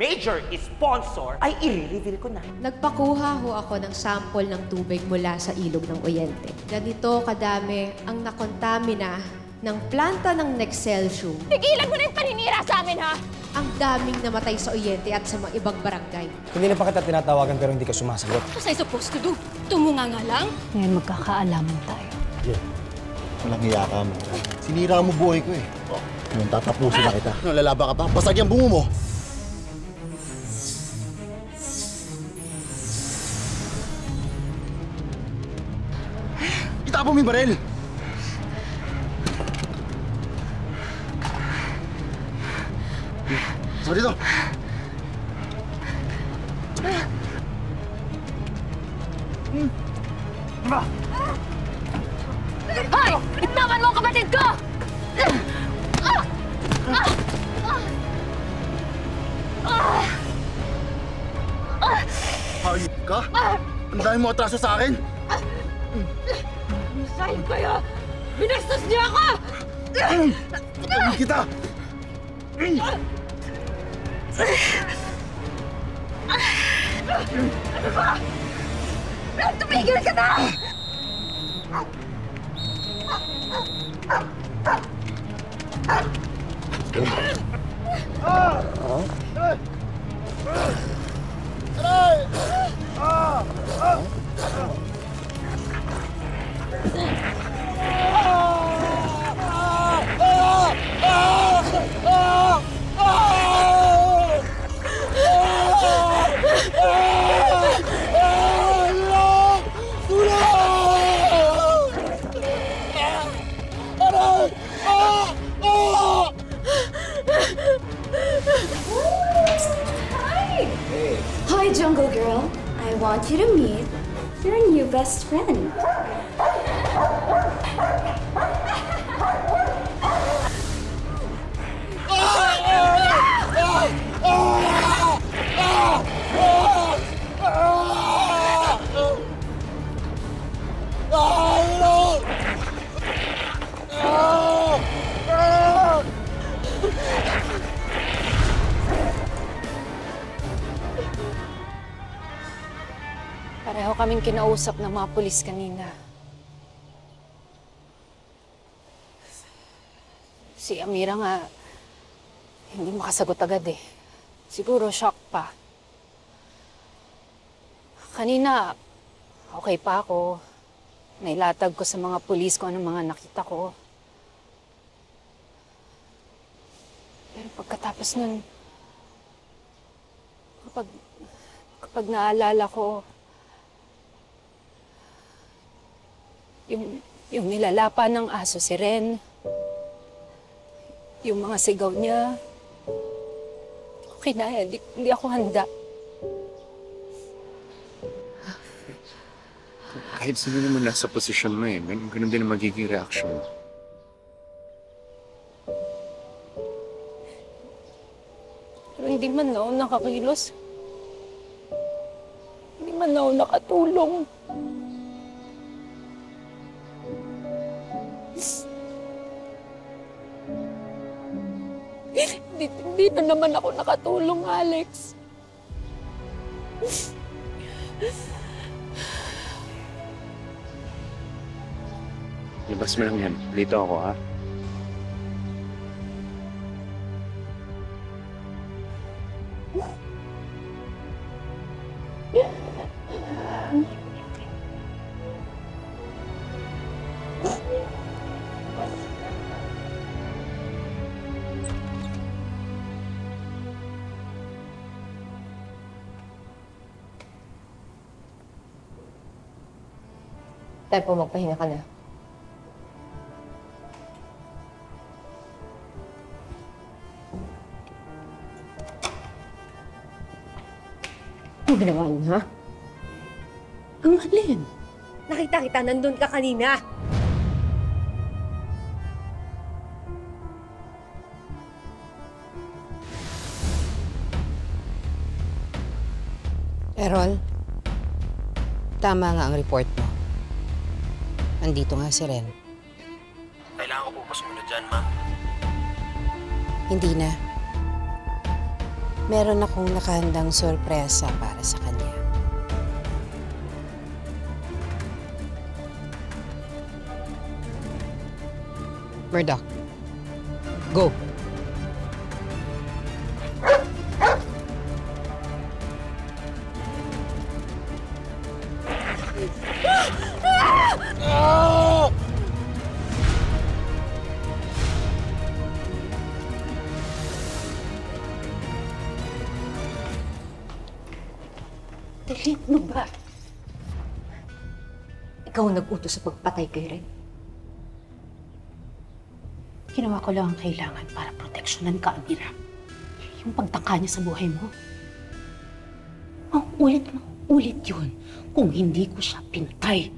major sponsor, ay i-reveal ko na. Nagpakuha ho ako ng sample ng tubig mula sa ilog ng Oyente. Ganito kadami ang nakontamina ng planta ng Nexcelsium. Tigilan mo na yung paninira sa amin, ha? Ang daming namatay sa Oyente at sa mga ibang barangay. Hindi na pa kita tinatawagan pero hindi ka sumasagot. What was I supposed to do? Tumunga nga lang? Ngayon magkakaalaman tayo. Yeah. Walang hiya ka mo. Sinira mo buhay ko eh. Ngayon tatapusin na kita. Lalaban ka pa? Basag yung bungo mo! Itapon mo yung baril! Sorry dito! Hoy! Itawan mo ang kapatid ko! Hayop ka? Ang dami mo atraso sa akin? Saan kaya? Binastos niya ako! Patayin kita! Ano ba? Tumigil ka na! Hi, Jungle Girl. I want you to meet your new best friend. Pareho kaming kinausap ng mga pulis kanina. Si Amira nga, hindi makasagot agad eh. Siguro shock pa. Kanina, okay pa ako. Nailatag ko sa mga pulis kung anong mga nakita ko. Pero pagkatapos nun, kapag naalala ko, yung nilalapa ng aso si Ren, yung mga sigaw niya, okay na, hindi ako handa. Kahit sino naman nasa posisyon mo eh, ganun din ang magiging reaction. Pero hindi man na ako nakakilos. Hindi man na ako nakatulong. Hindi na naman ako nakatulong, Alex. Labas mo lang yan. Dito ako, ha? Tayo po, magpahinga ka na. Ano ginawa niyo, ha? Ang alin? Nakita kita, nandun ka kanina. Errol, tama nga ang report mo. Nandito nga si Ren. Kailangan ko po pa sumunod dyan, ma. Hindi na. Meron akong nakahandang sorpresa para sa kanya. Murdoch, go! Dali mo ba? Ikaw ang nag-utos sa pagpatay kay Ren. Ginawa ko lang ang kailangan para proteksyonan ka, Amira. Yung pagtangka niya sa buhay mo. Ulit yun kung hindi ko siya pinatay.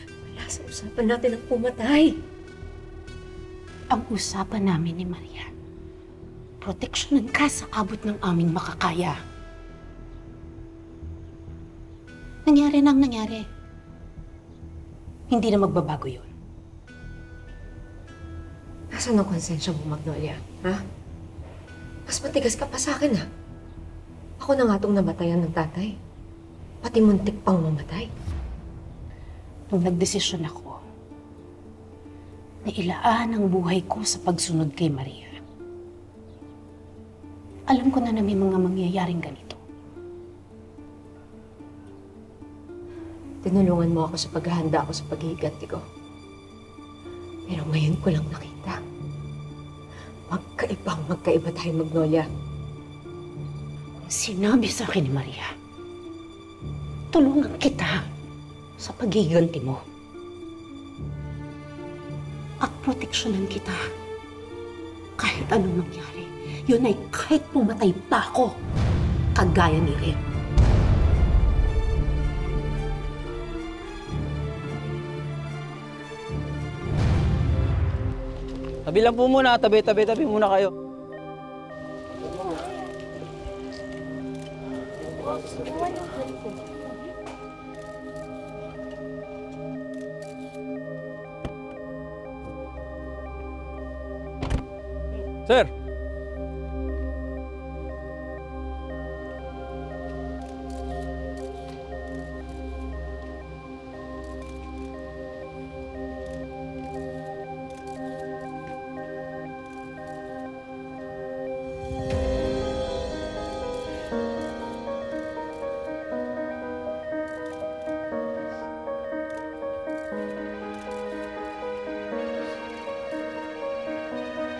Wala sa usapan natin ang pumatay. Ang usapan namin ni Maria, proteksyonan ka sa abot ng aming makakaya. Nangyari na ang nangyari. Hindi na magbabago yun. Nasaan ang konsensya mo, Magnolia? Ha? Mas matigas ka pa sa akin, ha? Ako na nga itong namatayan ng tatay. Pati muntik pang mamatay. Nung nagdesisyon ako na ilaan ang buhay ko sa pagsunod kay Maria, alam ko na may mga mangyayaring ganito. Tinulungan mo ako sa paghahanda ako sa paghihiganti ko. Pero ngayon ko lang nakita. Magkaiba tayo, Magnolia. Sinabi sa akin ni Maria, tulungan kita sa paghihiganti mo. At proteksyonan kita. Kahit anong mangyari, yun ay kahit pumatay pa ako, kagaya ni Ren. Tabi lang po muna, tabi muna kayo. Sir!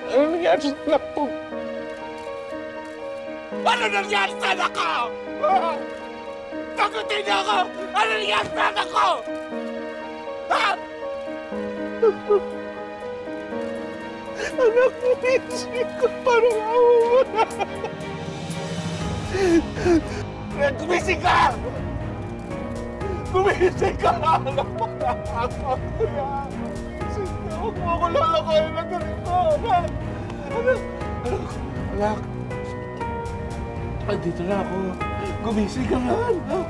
Ano nangyari sa anak ko? Ano nangyari sa anak ko? Sagutin niyo ako! Ano nangyari sa anak ko? Ha? Anak ko, hindi ko parang awa mo na. Gumising ka! Gumising ka! Anak ko na ako yan! Huwag mo ako lalakayin na ganito! Anak! Anak! Andito na ako. Gumising ka na, anak!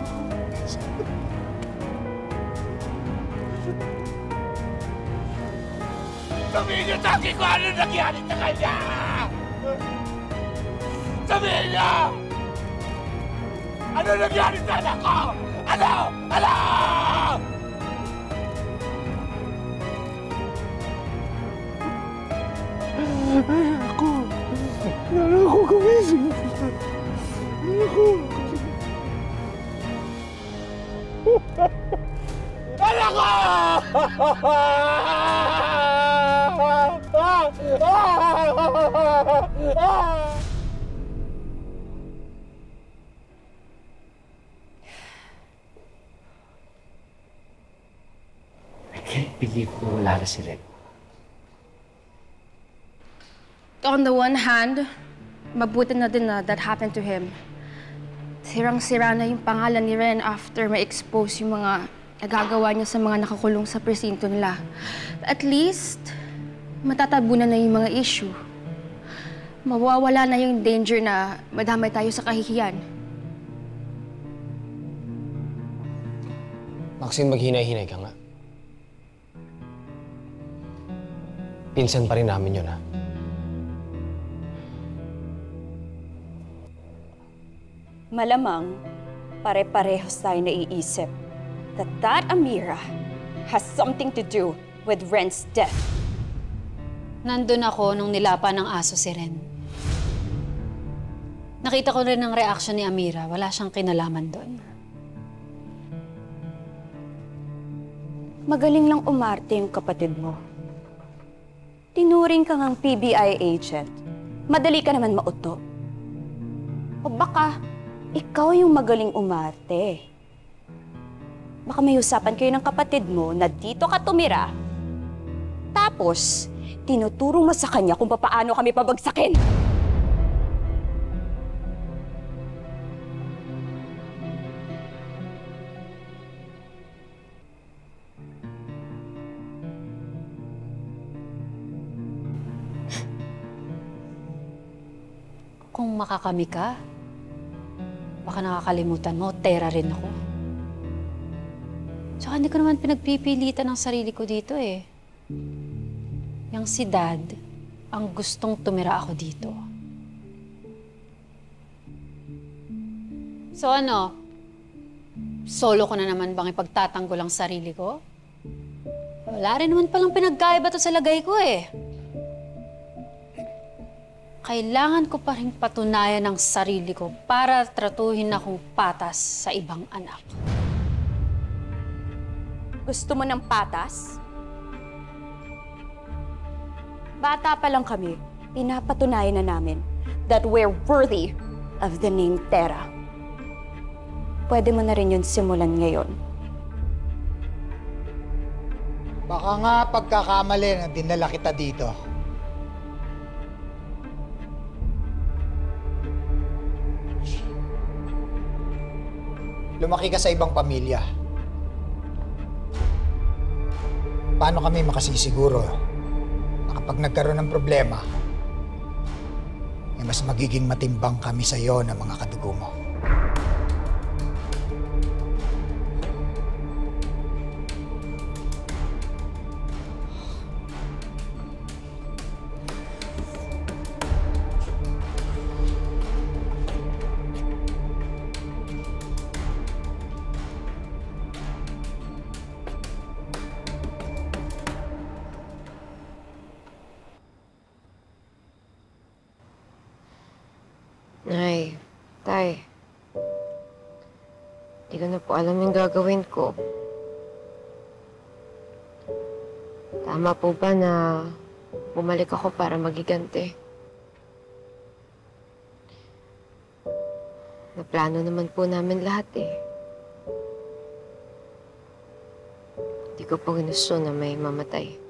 Sabihin niyo sa akin kung ano nangyari sa kanya! Sabihin niyo! Ano nangyari sa anak ko? Ano? Ano? Anak ko, gumising. Anak ko. Anak ko! I can't believe na wala na si Ren. On the one hand, mabuti na din na that happened to him. Sirang-sira na yung pangalan ni Ren after ma-expose yung mga nagagawa niya sa mga nakakulong sa presinto nila. At least, matatabunan na yung mga issue. Mawawala na yung danger na madamay tayo sa kahihiyan. Maxine, maghinay-hinay ka nga. Pinsan pa rin namin yun, ha? Malamang, pare-parehos tayo naiisip that Amira has something to do with Ren's death. Nandun ako nung nilapa ng aso si Ren. Nakita ko rin ang reaction ni Amira. Wala siyang kinalaman doon. Magaling lang umarte yung kapatid mo. Tinuring ka ngang PBI agent. Madali ka naman mauto. O baka, ikaw yung magaling umarte. Baka may usapan kayo ng kapatid mo na dito ka tumira. Tapos, tinuturo mo sa kanya kung paano kami pabagsakin. Kung makakami ka, baka nakakalimutan mo, tera rin ako. Tsaka hindi ko naman pinagpipilitan ang sarili ko dito eh. Yang si Dad, ang gustong tumira ako dito. So ano? Solo ko na naman bang ipagtatanggol ang sarili ko? Wala rin naman palang pinagkaiba to sa lagay ko eh. Kailangan ko pa rin patunayan ang sarili ko para tratuhin akong patas sa ibang anak. Gusto mo ng patas? Bata pa lang kami, pinapatunayan na namin that we're worthy of the name Tera. Pwede mo na rin yun simulan ngayon. Baka nga pagkakamali na dinala kita dito. Lumaki ka sa ibang pamilya. Paano kami makasisiguro na kapag nagkaroon ng problema, mas magiging matimbang kami sa iyo ng mga kadugo mo? Nay, Tay. Hindi ko na po alam yung gagawin ko. Tama po ba na bumalik ako para magiganti? Naplano naman po namin lahat eh. Hindi ko po ginusto na may mamatay.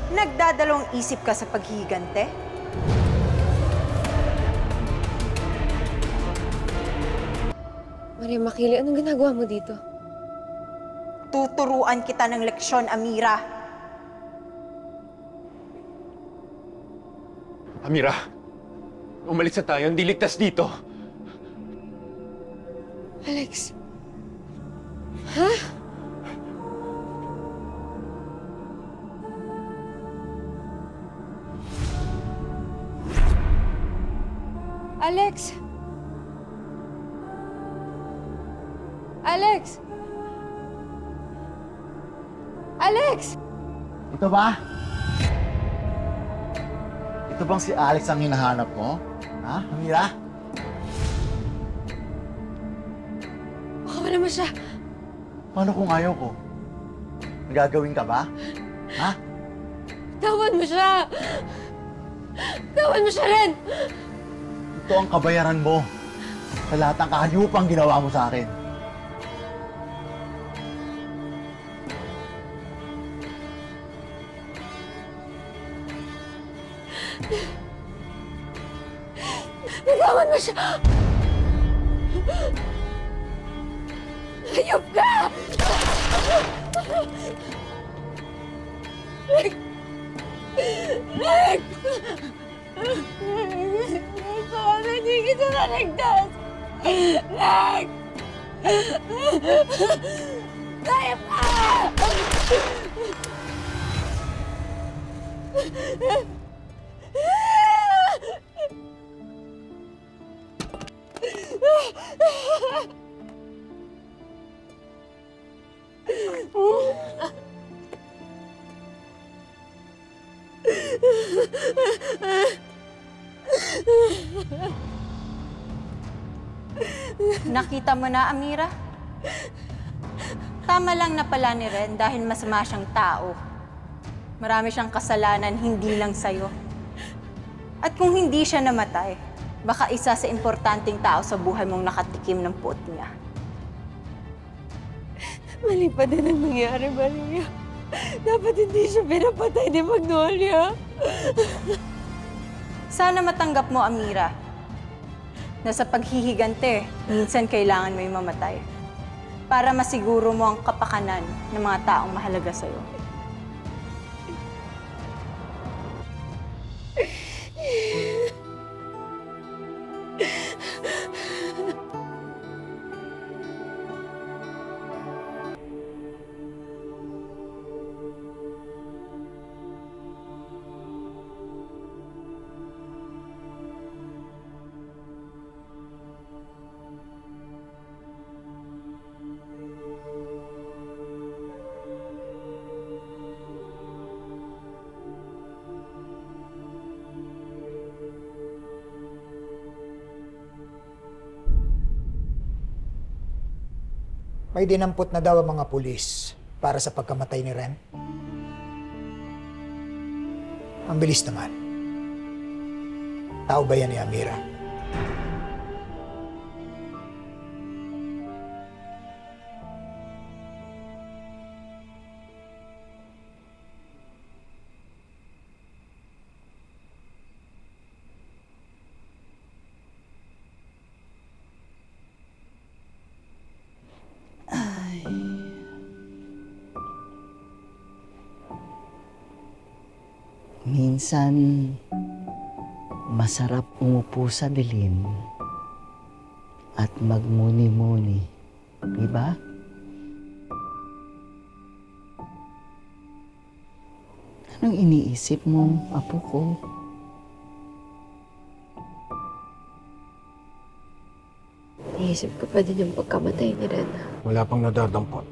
Nagdadalawang isip ka sa paghihigante? Maria Makili, anong ginagawa mo dito? Tuturuan kita ng leksyon, Amira. Amira, umalis na tayo. Hindi ligtas dito. Alex. Ha? Alex! Alex! Alex! Ito ba? Ito bang si Alex ang hinahanap mo? Ha, Amira? Baka ba naman siya? Paano kung ayaw ko? Nagagawin ka ba? Ha? Tawan mo siya! Tawan mo siya rin! Ito ang kabayaran mo sa lahat ng kahayupang ginawa mo sa akin. siya! Hayop ka! Rick! Rick! Sorry, hindi kita naligtas! Rick! Hayop ka! Nakita mo na, Amira? Tama lang na pala ni Ren dahil masama siyang tao. Marami siyang kasalanan, hindi lang sa'yo. At kung hindi siya namatay, baka isa sa importanteng tao sa buhay mong nakatikim ng puot niya. Mali pa din ang nangyari, Maria. Dapat hindi siya pinapatay ni Magnolia. Sana matanggap mo, Amira, na sa paghihigante, minsan kailangan mo yung mamatay para masiguro mo ang kapakanan ng mga taong mahalaga sa'yo. May dinampot na daw ang mga pulis para sa pagkamatay ni Ren. Ang bilis naman. Tao ba yan ni Amira? Minsan, masarap umupo sa dilim at magmuni-muni. Diba? Anong iniisip mo, apo ko? Iniisip ko pa din yung pagkamatay ni Ren. Wala pang nadadampot.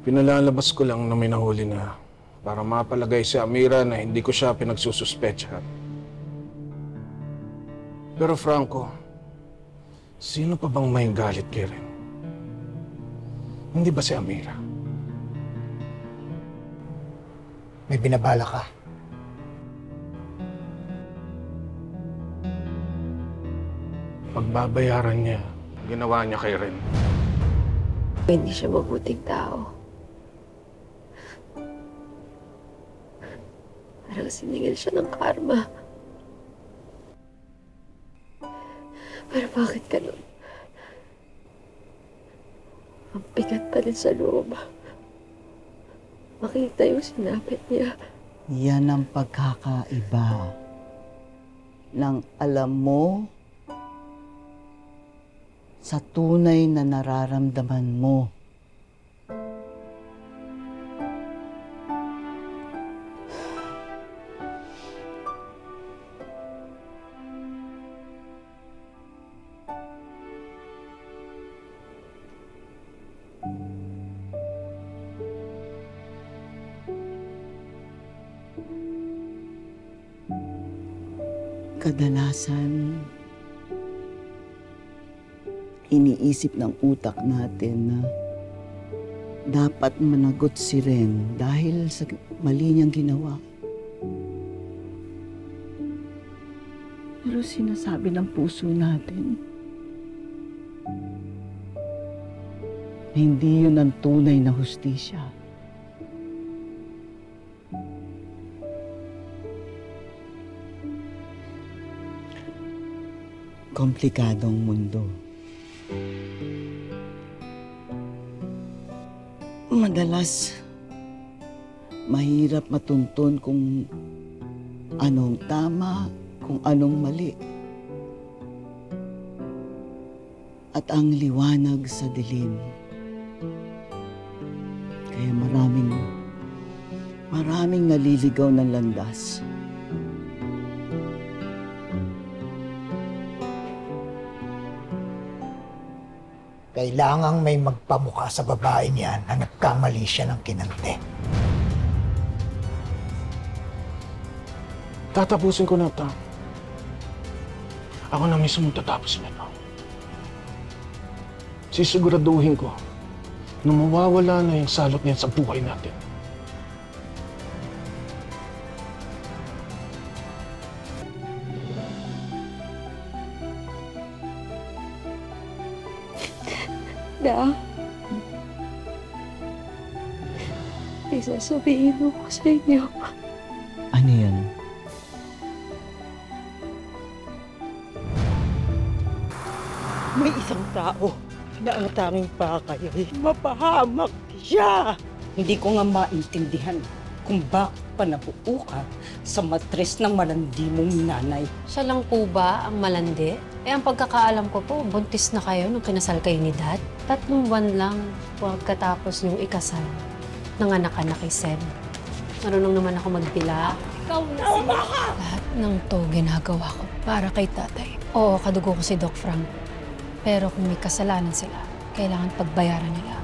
Pinalalabas ko lang na may nahuli na para mapalagay si Amira na hindi ko siya pinagsususpetsahan. Pero Franco, sino pa bang may galit kay Ren? Hindi ba si Amira? May binabala ka. Pagbabayaran niya, ginawa niya kay Ren. Hindi siya mabuting tao. Parang siningil siya ng karma. Pero bakit ganun? Ang bigat pa rin sa loob. Makita yung sinapit niya. Yan ang pagkakaiba ng alam mo sa tunay na nararamdaman mo. Kadalasan, iniisip ng utak natin na dapat managot si Ren dahil sa mali niyang ginawa. Pero sinasabi ng puso natin, hindi yun ang tunay na hustisya. komplikadong mundo. Madalas, mahirap matuntun kung anong tama, kung anong mali. At ang liwanag sa dilim. Kaya maraming naliligaw ng landas. Kailangang may magpamukha sa babae niyan na nagkamali siya ng kinante. Tatapusin ko na ito. Ako na mismo tatapos nito. Sisiguraduhin ko na mawawala na yung salot niyan sa buhay natin. Da, may sasabihin ako sa inyo. Ano yan? May isang tao na ang tanging pakay ay mapahamak siya. Hindi ko nga maintindihan kung bakit pa nabuo ka sa matres ng malandi mong nanay. Siya lang po ba ang malandi? Ang pagkakaalam ko po, buntis na kayo nung kinasal kayo ni Dad. 3 buwan lang pagkatapos yung ikasal. Nanganak-anak kay Seb. Marunong naman ako magpila. Ikaw na sila! Lahat ng to ginagawa ko para kay tatay. Oo, kadugo ko si Doc Frank. Pero kung may kasalanan sila, kailangan pagbayaran nila.